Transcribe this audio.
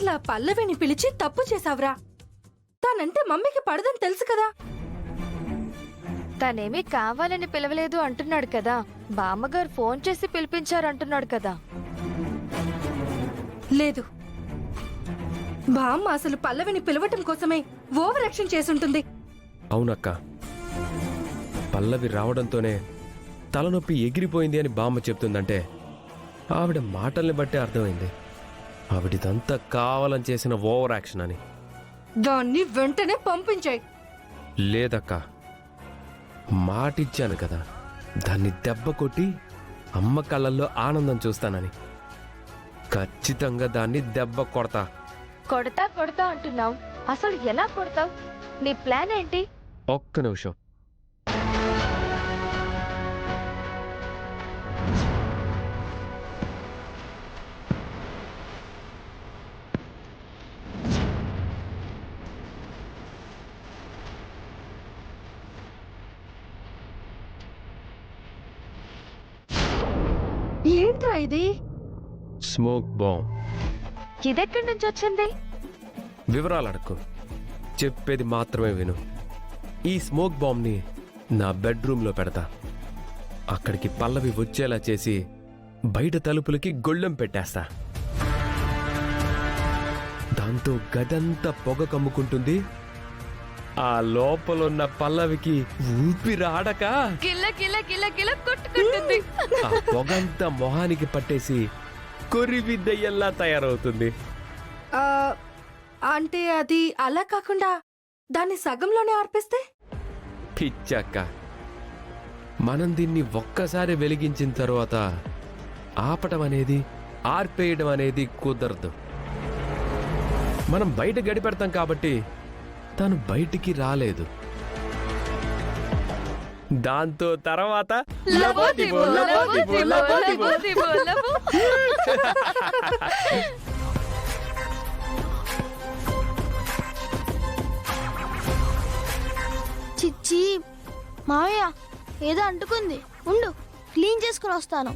అసలు ఆ పల్లవిని పిలిచి తప్పు చేసావురా. తానంటే మమ్మీకి పడదని తెలుసు కదా. తనేమీ కావాలని పిలవలేదు అంటున్నాడు కదా. బామ్మగారు ఫోన్ చేసి పిలిపించారంటున్నాడు కదా. లేదు, బామ్మ అసలు పల్లవిని పిలవటం కోసమే ఓవర్ యాక్షన్ చేసుంటుంది. అవునక్క, పల్లవి రావడంతోనే తలనొప్పి ఎగిరిపోయింది అని బామ్మ చెప్తుందంటే ఆవిడ మాటల్ని బట్టే అర్థమైంది ఆవిడిదంతా కావాలని చేసిన ఓవర్ యాక్షన్ అని. దాన్ని వెంటనే పంపించాయి. లేదక్క, మాటిచ్చాను కదా దాన్ని దెబ్బ కొట్టి అమ్మ కళ్ళల్లో ఆనందం చూస్తానని. ఖచ్చితంగా దాన్ని దెబ్బ కొడతా. కొడతా కొడతా అంటున్నావు, అసలు ఎలా కొడతావు? నీ ప్లాన్ ఏంటి? ఒక్క నిమిషం. ఏంట్రా ఇది? Smoke bomb. ఇదెక్కడి నుంచి వచ్చింది? వివరాలు అడక్కు, చెప్పేది మాత్రమే విను. ఈ స్మోక్ బాంబ్ని నా బెడ్రూమ్లో పెడతా. అక్కడికి పల్లవి వచ్చేలా చేసి బయట తలుపులకి గొళ్ళెం పెట్టేస్తా. దాంతో గదంతా పొగ కమ్ముకుంటుంది. ఆ లోపలున్న పల్లవికి ఊపిరాడక గిల్ల గిల్ల గిల్ల గిల్ల కొట్టుకుంటుంది. ఆ పొగంతా మొహానికి పట్టేసి కొరివిద్దయ్యల్లా తయారవుతుంది. ఆ, అంటే అది అలా కాకుండా దాన్ని సగంలోనే ఆర్పిస్తే? పిచ్చక్క, మనం దీన్ని ఒక్కసారి వెలిగించిన తరువాత ఆపటం అనేది ఆర్పేయడం అనేది కుదరదు. మనం బయట గడిపెడతాం కాబట్టి తను బయటికి రాలేదు. దాంతో తర్వాత లబోదిబో, లబోదిబో, లబోదిబో, లబో. చిచ్చి మావయ్య, ఏదో అంటుకుంది, ఉండు క్లీన్ చేసుకుని వస్తాను.